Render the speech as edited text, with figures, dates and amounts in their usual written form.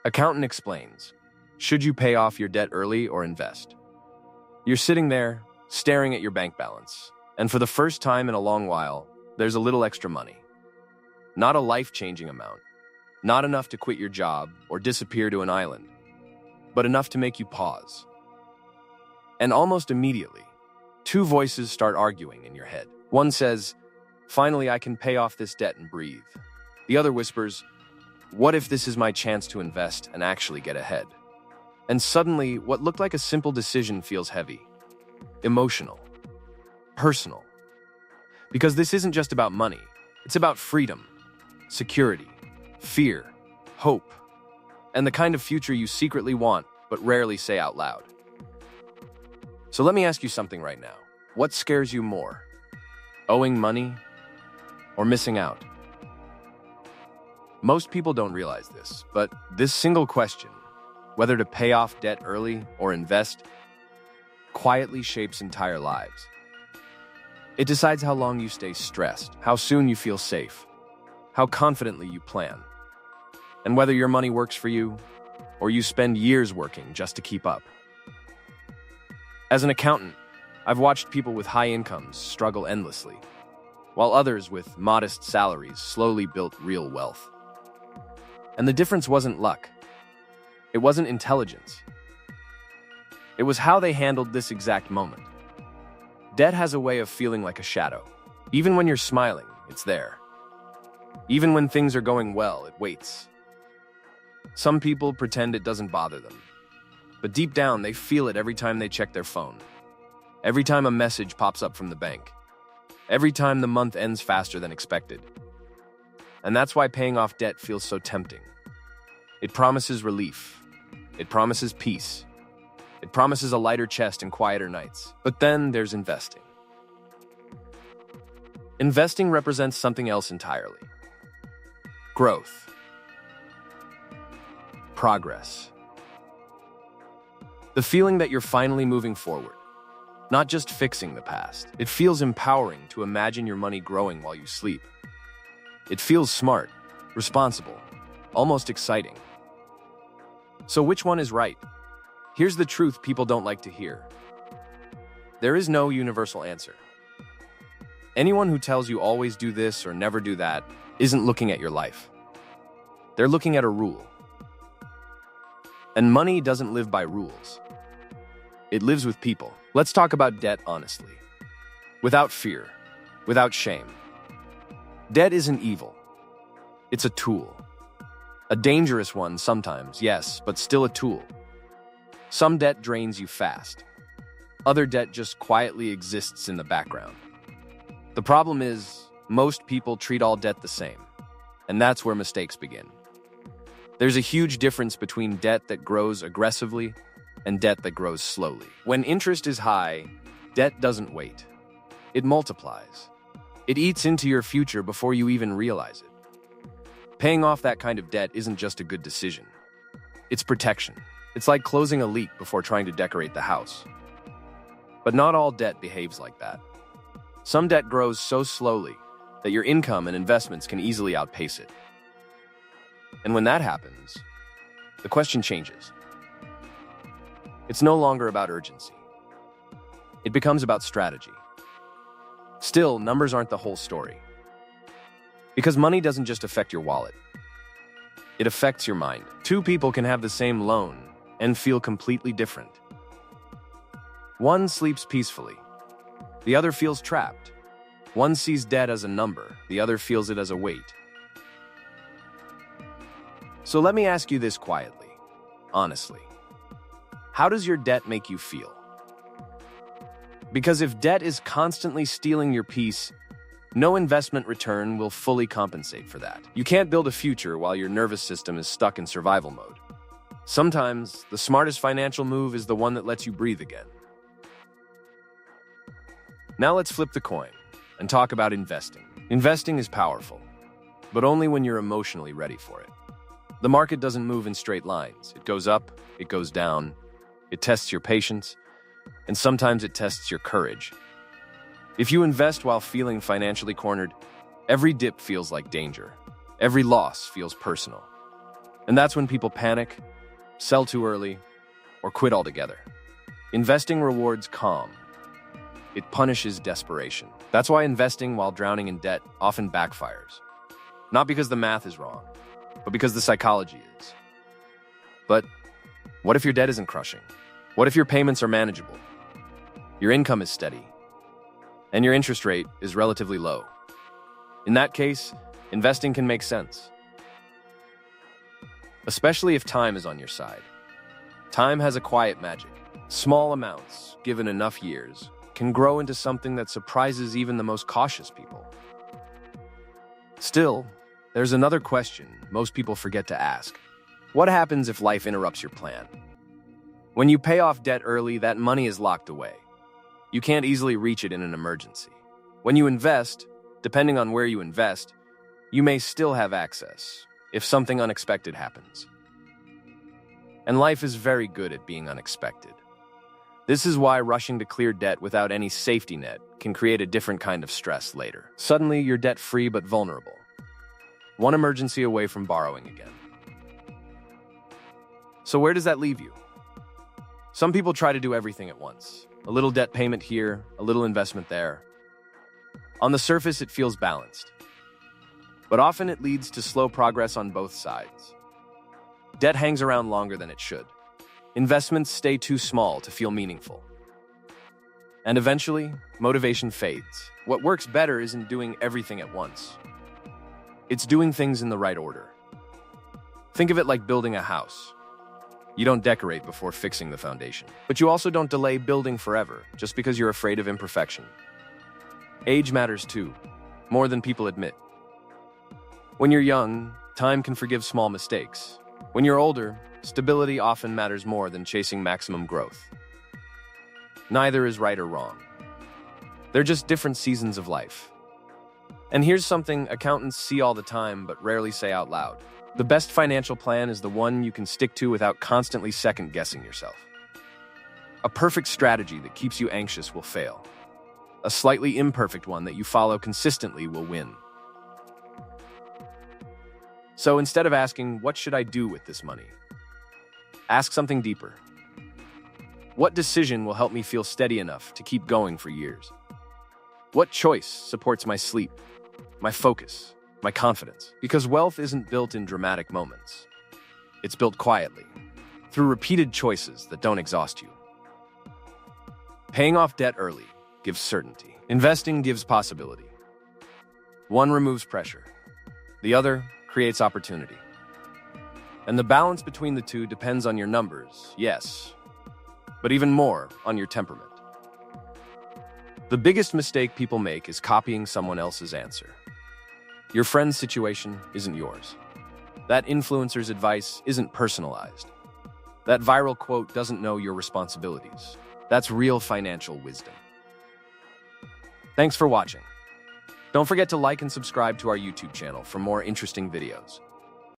Accountant explains, should you pay off your debt early or invest? You're sitting there, staring at your bank balance, and for the first time in a long while, there's a little extra money. Not a life-changing amount, not enough to quit your job or disappear to an island, but enough to make you pause. And almost immediately, two voices start arguing in your head. One says, finally I can pay off this debt and breathe. The other whispers, what if this is my chance to invest and actually get ahead? And suddenly, what looked like a simple decision feels heavy, emotional, personal. Because this isn't just about money, it's about freedom, security, fear, hope, and the kind of future you secretly want but rarely say out loud. So let me ask you something right now. What scares you more? Owing money or missing out? Most people don't realize this, but this single question, whether to pay off debt early or invest, quietly shapes entire lives. It decides how long you stay stressed, how soon you feel safe, how confidently you plan, and whether your money works for you or you spend years working just to keep up. As an accountant, I've watched people with high incomes struggle endlessly, while others with modest salaries slowly built real wealth. And the difference wasn't luck. It wasn't intelligence. It was how they handled this exact moment. Debt has a way of feeling like a shadow. Even when you're smiling, it's there. Even when things are going well, it waits. Some people pretend it doesn't bother them, but deep down they feel it every time they check their phone, every time a message pops up from the bank, every time the month ends faster than expected. And that's why paying off debt feels so tempting. It promises relief. It promises peace. It promises a lighter chest and quieter nights. But then there's investing. Investing represents something else entirely. Growth. Progress. The feeling that you're finally moving forward, not just fixing the past. It feels empowering to imagine your money growing while you sleep. It feels smart, responsible, almost exciting. So which one is right? Here's the truth people don't like to hear. There is no universal answer. Anyone who tells you always do this or never do that isn't looking at your life. They're looking at a rule. And money doesn't live by rules. It lives with people. Let's talk about debt honestly, without fear, without shame. Debt isn't evil. It's a tool. A dangerous one sometimes, yes, but still a tool. Some debt drains you fast. Other debt just quietly exists in the background. The problem is, most people treat all debt the same, and that's where mistakes begin. There's a huge difference between debt that grows aggressively and debt that grows slowly. When interest is high, debt doesn't wait. It multiplies. It eats into your future before you even realize it. Paying off that kind of debt isn't just a good decision. It's protection. It's like closing a leak before trying to decorate the house. But not all debt behaves like that. Some debt grows so slowly that your income and investments can easily outpace it. And when that happens, the question changes. It's no longer about urgency. It becomes about strategy. Still, numbers aren't the whole story. Because money doesn't just affect your wallet. It affects your mind. Two people can have the same loan and feel completely different. One sleeps peacefully. The other feels trapped. One sees debt as a number. The other feels it as a weight. So let me ask you this quietly, honestly. How does your debt make you feel? Because if debt is constantly stealing your peace, no investment return will fully compensate for that. You can't build a future while your nervous system is stuck in survival mode. Sometimes, the smartest financial move is the one that lets you breathe again. Now let's flip the coin and talk about investing. Investing is powerful, but only when you're emotionally ready for it. The market doesn't move in straight lines. It goes up, it goes down, it tests your patience, and sometimes it tests your courage. If you invest while feeling financially cornered, every dip feels like danger. Every loss feels personal. And that's when people panic, sell too early, or quit altogether. Investing rewards calm. It punishes desperation. That's why investing while drowning in debt often backfires. Not because the math is wrong, but because the psychology is. But what if your debt isn't crushing? What if your payments are manageable? Your income is steady, and your interest rate is relatively low. In that case, investing can make sense. Especially if time is on your side. Time has a quiet magic. Small amounts, given enough years, can grow into something that surprises even the most cautious people. Still, there's another question most people forget to ask. What happens if life interrupts your plan? When you pay off debt early, that money is locked away. You can't easily reach it in an emergency. When you invest, depending on where you invest, you may still have access if something unexpected happens. And life is very good at being unexpected. This is why rushing to clear debt without any safety net can create a different kind of stress later. Suddenly, you're debt-free but vulnerable. One emergency away from borrowing again. So where does that leave you? Some people try to do everything at once. A little debt payment here, a little investment there. On the surface, it feels balanced. But often it leads to slow progress on both sides. Debt hangs around longer than it should. Investments stay too small to feel meaningful. And eventually, motivation fades. What works better isn't doing everything at once. It's doing things in the right order. Think of it like building a house. You don't decorate before fixing the foundation. But you also don't delay building forever just because you're afraid of imperfection. Age matters too, more than people admit. When you're young, time can forgive small mistakes. When you're older, stability often matters more than chasing maximum growth. Neither is right or wrong. They're just different seasons of life. And here's something accountants see all the time but rarely say out loud. The best financial plan is the one you can stick to without constantly second-guessing yourself. A perfect strategy that keeps you anxious will fail. A slightly imperfect one that you follow consistently will win. So instead of asking, what should I do with this money? Ask something deeper. What decision will help me feel steady enough to keep going for years? What choice supports my sleep, my focus, my confidence? Because wealth isn't built in dramatic moments. It's built quietly, through repeated choices that don't exhaust you. Paying off debt early gives certainty. Investing gives possibility. One removes pressure. The other creates opportunity. And the balance between the two depends on your numbers, yes, but even more on your temperament. The biggest mistake people make is copying someone else's answer. Your friend's situation isn't yours. That influencer's advice isn't personalized. That viral quote doesn't know your responsibilities. That's real financial wisdom. Thanks for watching. Don't forget to like and subscribe to our YouTube channel for more interesting videos.